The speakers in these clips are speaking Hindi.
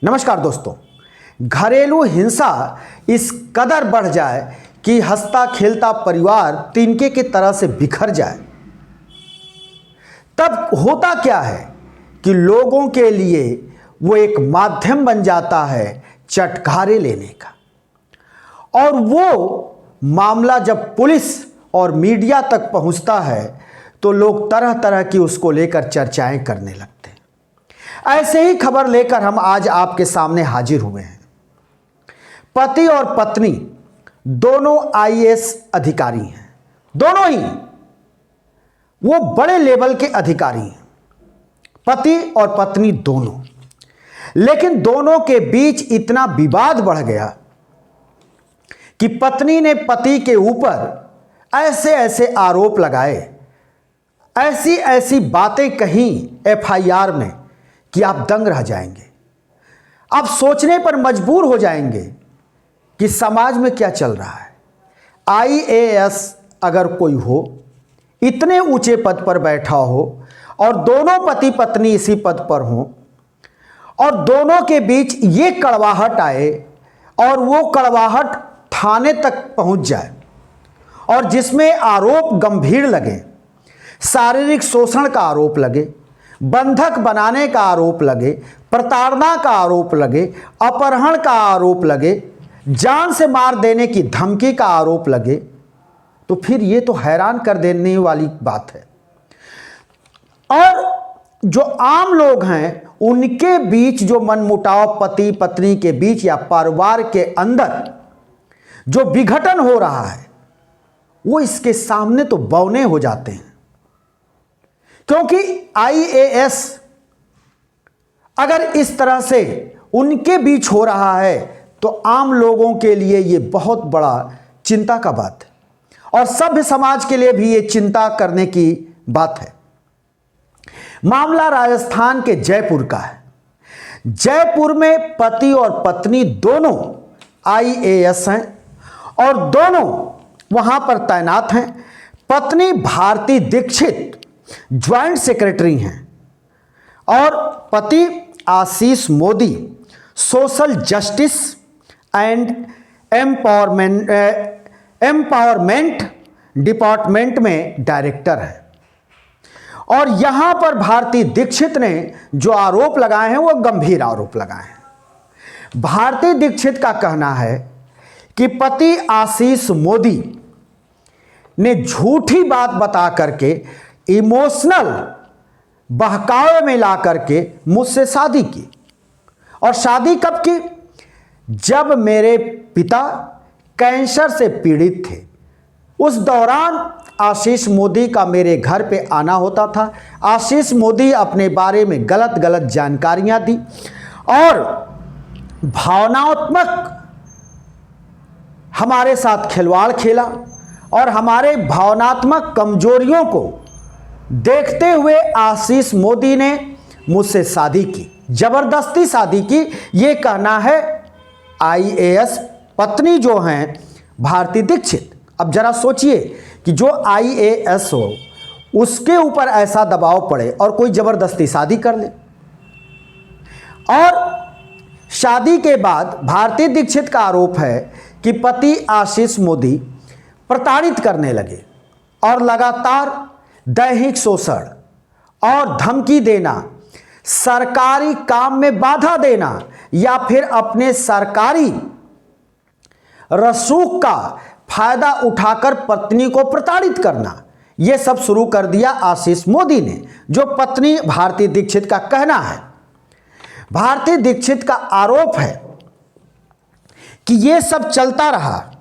नमस्कार दोस्तों। घरेलू हिंसा इस कदर बढ़ जाए कि हंसता खेलता परिवार तिनके की तरह से बिखर जाए, तब होता क्या है कि लोगों के लिए वो एक माध्यम बन जाता है चटखारे लेने का। और वो मामला जब पुलिस और मीडिया तक पहुंचता है तो लोग तरह तरह की उसको लेकर चर्चाएं करने लगते हैं। ऐसे ही खबर लेकर हम आज आपके सामने हाजिर हुए हैं। पति और पत्नी दोनों आईएएस अधिकारी हैं, दोनों ही वो बड़े लेवल के अधिकारी हैं, पति और पत्नी दोनों। लेकिन दोनों के बीच इतना विवाद बढ़ गया कि पत्नी ने पति के ऊपर ऐसे ऐसे आरोप लगाए, ऐसी ऐसी बातें कहीं एफआईआर में कि आप दंग रह जाएंगे। आप सोचने पर मजबूर हो जाएंगे कि समाज में क्या चल रहा है। आईएएस अगर कोई हो, इतने ऊंचे पद पर बैठा हो और दोनों पति पत्नी इसी पद पर हों और दोनों के बीच ये कड़वाहट आए और वो कड़वाहट थाने तक पहुंच जाए और जिसमें आरोप गंभीर लगे, शारीरिक शोषण का आरोप लगे, बंधक बनाने का आरोप लगे, प्रताड़ना का आरोप लगे, अपहरण का आरोप लगे, जान से मार देने की धमकी का आरोप लगे, तो फिर ये तो हैरान कर देने वाली बात है। और जो आम लोग हैं उनके बीच जो मनमुटाव पति पत्नी के बीच या परिवार के अंदर जो विघटन हो रहा है, वो इसके सामने तो बौने हो जाते हैं। क्योंकि आईएएस अगर इस तरह से उनके बीच हो रहा है तो आम लोगों के लिए ये बहुत बड़ा चिंता का बात है और सभ्य समाज के लिए भी ये चिंता करने की बात है। मामला राजस्थान के जयपुर का है। जयपुर में पति और पत्नी दोनों आईएएस हैं और दोनों वहां पर तैनात हैं। पत्नी भारती दीक्षित ज्वाइंट सेक्रेटरी हैं और पति Ashish Modi social justice and empowerment department में डायरेक्टर है। और यहां पर भारती दीक्षित ने जो आरोप लगाए हैं वो गंभीर आरोप लगाए हैं। भारती दीक्षित का कहना है कि पति आशीष मोदी ने झूठी बात बता करके इमोशनल बहकावे में ला करके मुझसे शादी की। और शादी कब की? जब मेरे पिता कैंसर से पीड़ित थे। उस दौरान आशीष मोदी का मेरे घर पे आना होता था। आशीष मोदी अपने बारे में गलत गलत जानकारियां दी और भावनात्मक हमारे साथ खिलवाड़ खेला और हमारे भावनात्मक कमजोरियों को देखते हुए आशीष मोदी ने मुझसे शादी की, जबरदस्ती शादी की। ये कहना है आईएएस पत्नी जो हैं भारती दीक्षित। अब जरा सोचिए कि जो आईएएस हो उसके ऊपर ऐसा दबाव पड़े और कोई जबरदस्ती शादी कर ले। और शादी के बाद भारती दीक्षित का आरोप है कि पति आशीष मोदी प्रताड़ित करने लगे और लगातार दैहिक शोषण और धमकी देना, सरकारी काम में बाधा देना या फिर अपने सरकारी रसूख का फायदा उठाकर पत्नी को प्रताड़ित करना, यह सब शुरू कर दिया आशीष मोदी ने, जो पत्नी भारती दीक्षित का कहना है। भारती दीक्षित का आरोप है कि यह सब चलता रहा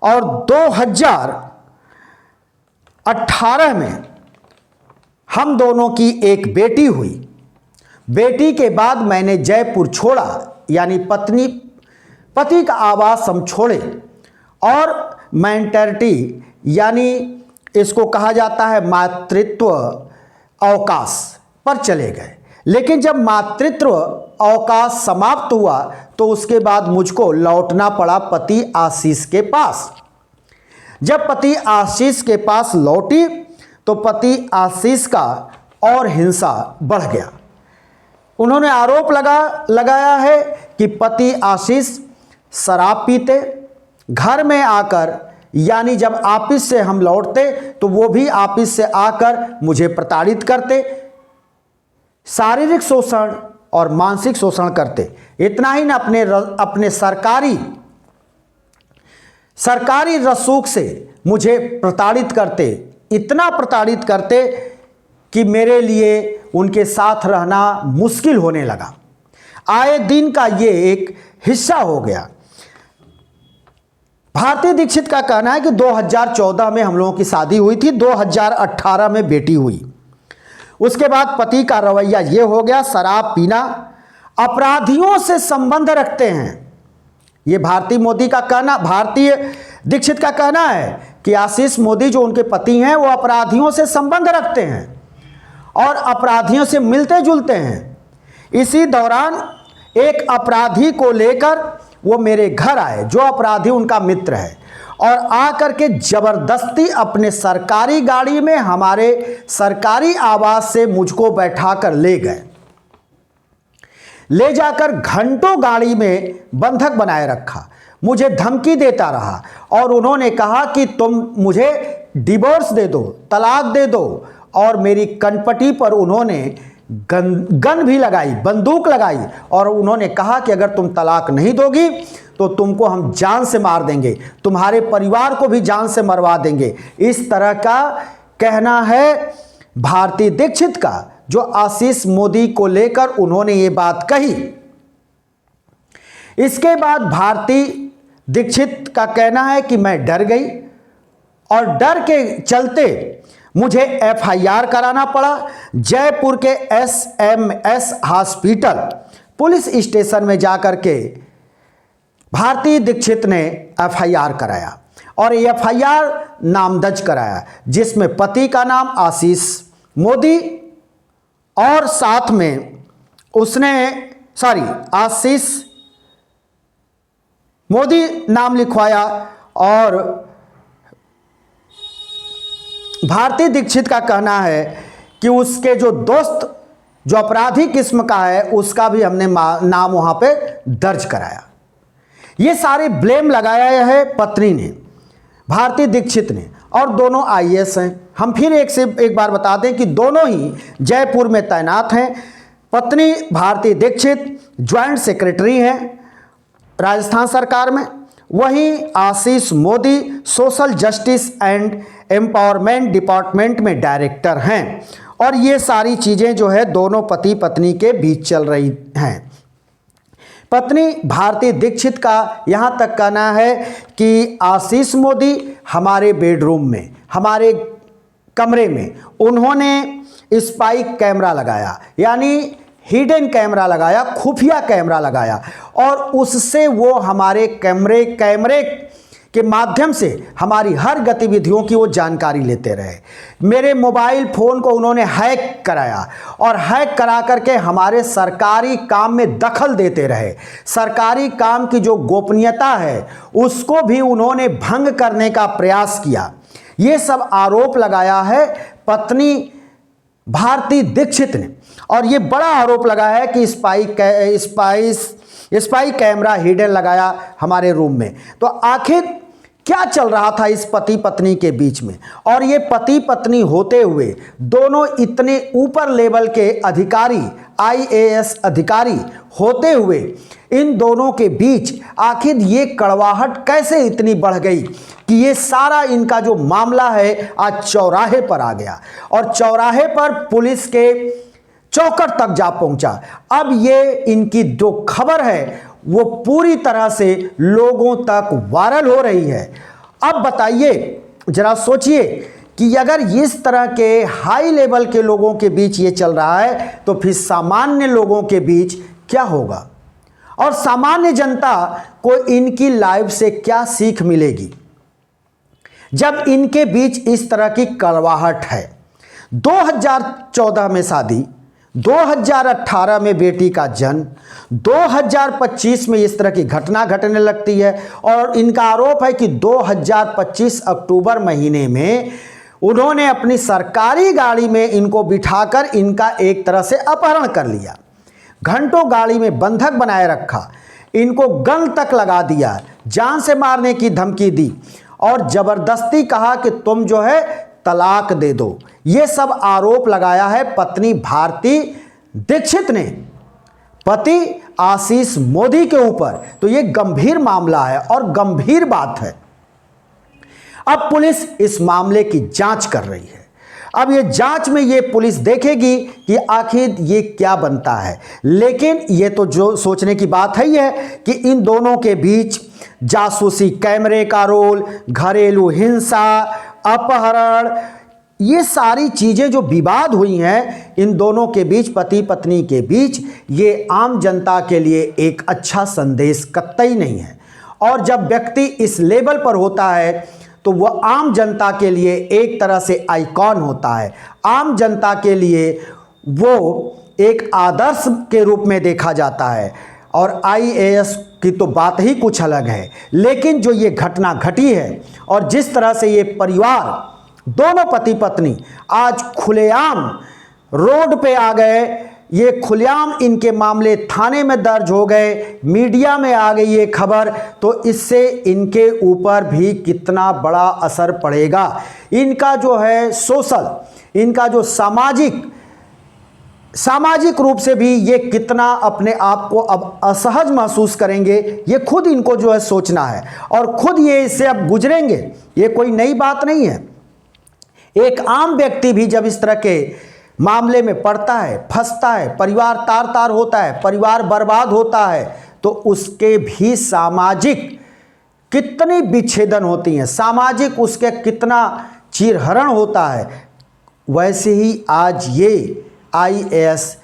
और 2018 में हम दोनों की एक बेटी हुई। बेटी के बाद मैंने जयपुर छोड़ा, यानी पति का आवास हम छोड़े और मैटरनिटी यानी इसको कहा जाता है मातृत्व अवकाश पर चले गए। लेकिन जब मातृत्व अवकाश समाप्त हुआ तो उसके बाद मुझको लौटना पड़ा पति आशीष के पास। जब पति आशीष के पास लौटी तो पति आशीष का और हिंसा बढ़ गया। उन्होंने आरोप लगाया है कि पति आशीष शराब पीते, घर में आकर यानी जब ऑफिस से हम लौटते तो वो भी ऑफिस से आकर मुझे प्रताड़ित करते, शारीरिक शोषण और मानसिक शोषण करते। इतना ही ना, अपने सरकारी रसूख से मुझे प्रताड़ित करते, इतना प्रताड़ित करते कि मेरे लिए उनके साथ रहना मुश्किल होने लगा। आए दिन का ये एक हिस्सा हो गया। भारती दीक्षित का कहना है कि 2014 में हम लोगों की शादी हुई थी, 2018 में बेटी हुई। उसके बाद पति का रवैया ये हो गया, शराब पीना, अपराधियों से संबंध रखते हैं। ये भारतीय दीक्षित का कहना है कि आशीष मोदी जो उनके पति हैं वो अपराधियों से संबंध रखते हैं और अपराधियों से मिलते जुलते हैं। इसी दौरान एक अपराधी को लेकर वो मेरे घर आए, जो अपराधी उनका मित्र है, और आकर के जबरदस्ती अपने सरकारी गाड़ी में हमारे सरकारी आवास से मुझको बैठाकर ले गए। ले जाकर घंटों गाड़ी में बंधक बनाए रखा, मुझे धमकी देता रहा और उन्होंने कहा कि तुम मुझे डिवोर्स दे दो, तलाक दे दो। और मेरी कनपटी पर उन्होंने गन भी लगाई, बंदूक लगाई, और उन्होंने कहा कि अगर तुम तलाक नहीं दोगी तो तुमको हम जान से मार देंगे, तुम्हारे परिवार को भी जान से मरवा देंगे। इस तरह का कहना है भारती दीक्षित का, जो आशीष मोदी को लेकर उन्होंने ये बात कही। इसके बाद भारती दीक्षित का कहना है कि मैं डर गई और डर के चलते मुझे एफआईआर कराना पड़ा। जयपुर के एसएमएस हॉस्पिटल पुलिस स्टेशन में जाकर के भारती दीक्षित ने एफआईआर कराया और एफआईआर नामदर्ज कराया, जिसमें पति का नाम आशीष मोदी और साथ में आशीष मोदी नाम लिखवाया। और भारती दीक्षित का कहना है कि उसके जो दोस्त जो अपराधी किस्म का है उसका भी हमने नाम वहां पे दर्ज कराया। ये सारे ब्लेम लगाया है पत्नी ने, भारती दीक्षित ने, और दोनों आईएएस हैं। हम फिर एक बार बता दें कि दोनों ही जयपुर में तैनात हैं। पत्नी भारती दीक्षित ज्वाइंट सेक्रेटरी हैं राजस्थान सरकार में, वहीं Ashish Modi social justice and empowerment department में डायरेक्टर हैं। और ये सारी चीज़ें जो है दोनों पति पत्नी के बीच चल रही हैं। पत्नी भारती दीक्षित का यहाँ तक कहना है कि आशीष मोदी हमारे बेडरूम में, हमारे कमरे में उन्होंने स्पाई कैमरा लगाया, यानी हिडन कैमरा लगाया, खुफिया कैमरा लगाया, और उससे वो हमारे कैमरे के माध्यम से हमारी हर गतिविधियों की वो जानकारी लेते रहे। मेरे मोबाइल फ़ोन को उन्होंने हैक कराया और हैक करा करके हमारे सरकारी काम में दखल देते रहे। सरकारी काम की जो गोपनीयता है उसको भी उन्होंने भंग करने का प्रयास किया। ये सब आरोप लगाया है पत्नी भारती दीक्षित ने, और ये बड़ा आरोप लगाया है कि स्पाई कैमरा हिडन लगाया हमारे रूम में। तो आखिर क्या चल रहा था इस पति पत्नी के बीच में? और ये पति पत्नी होते हुए दोनों इतने ऊपर लेवल के अधिकारी, आईएएस अधिकारी होते हुए इन दोनों के बीच आखिर ये कड़वाहट कैसे इतनी बढ़ गई कि ये सारा इनका जो मामला है आज चौराहे पर आ गया, और चौराहे पर पुलिस के चौखट तक जा पहुंचा। अब ये इनकी जो खबर है वो पूरी तरह से लोगों तक वायरल हो रही है। अब बताइए, जरा सोचिए कि अगर इस तरह के हाई लेवल के लोगों के बीच ये चल रहा है तो फिर सामान्य लोगों के बीच क्या होगा, और सामान्य जनता को इनकी लाइफ से क्या सीख मिलेगी जब इनके बीच इस तरह की कड़वाहट है। 2014 में शादी, 2018 में बेटी का जन्म, 2025 में इस तरह की घटना घटने लगती है। और इनका आरोप है कि 2025 अक्टूबर महीने में उन्होंने अपनी सरकारी गाड़ी में इनको बिठाकर इनका एक तरह से अपहरण कर लिया। घंटों गाड़ी में बंधक बनाए रखा, इनको गन तक लगा दिया, जान से मारने की धमकी दी और ज़बरदस्ती कहा कि तुम जो है तलाक दे दो। ये सब आरोप लगाया है पत्नी भारती दीक्षित ने पति आशीष मोदी के ऊपर। तो ये गंभीर मामला है और गंभीर बात है। अब पुलिस इस मामले की जांच कर रही है। अब ये जांच में ये पुलिस देखेगी कि आखिर ये क्या बनता है। लेकिन ये तो जो सोचने की बात है ये कि इन दोनों के बीच जासूसी कैमरे का रोल, घरेलू हिंसा, अपहरण, ये सारी चीज़ें जो विवाद हुई हैं इन दोनों के बीच, पति पत्नी के बीच, ये आम जनता के लिए एक अच्छा संदेश कतई नहीं है। और जब व्यक्ति इस लेवल पर होता है तो वह आम जनता के लिए एक तरह से आइकॉन होता है। आम जनता के लिए वो एक आदर्श के रूप में देखा जाता है। और आईएएस की तो बात ही कुछ अलग है। लेकिन जो ये घटना घटी है और जिस तरह से ये परिवार, दोनों पति पत्नी आज खुलेआम रोड पे आ गए, ये खुलेआम इनके मामले थाने में दर्ज हो गए, मीडिया में आ गई ये खबर, तो इससे इनके ऊपर भी कितना बड़ा असर पड़ेगा। इनका जो है सोशल, इनका जो सामाजिक रूप से भी ये कितना अपने आप को अब असहज महसूस करेंगे, ये खुद इनको जो है सोचना है और खुद ये इससे अब गुजरेंगे। ये कोई नई बात नहीं है। एक आम व्यक्ति भी जब इस तरह के मामले में पड़ता है, फंसता है, परिवार तार तार होता है, परिवार बर्बाद होता है, तो उसके भी सामाजिक कितनी विच्छेदन होती हैं, सामाजिक उसके कितना चीरहरण होता है। वैसे ही आज ये आईएएस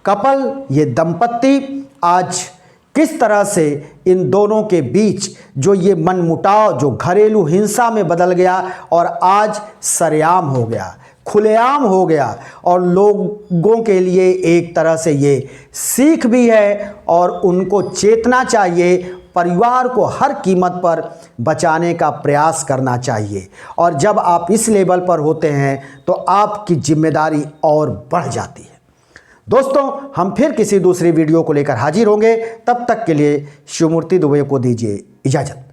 कपल, ये दंपत्ति आज किस तरह से इन दोनों के बीच जो ये मनमुटाव जो घरेलू हिंसा में बदल गया और आज सरेआम हो गया, खुलेआम हो गया और लोगों के लिए एक तरह से ये सीख भी है और उनको चेतना चाहिए, परिवार को हर कीमत पर बचाने का प्रयास करना चाहिए। और जब आप इस लेवल पर होते हैं तो आपकी जिम्मेदारी और बढ़ जाती है। दोस्तों, हम फिर किसी दूसरी वीडियो को लेकर हाजिर होंगे। तब तक के लिए शिवमूर्ति दुबे को दीजिए इजाज़त।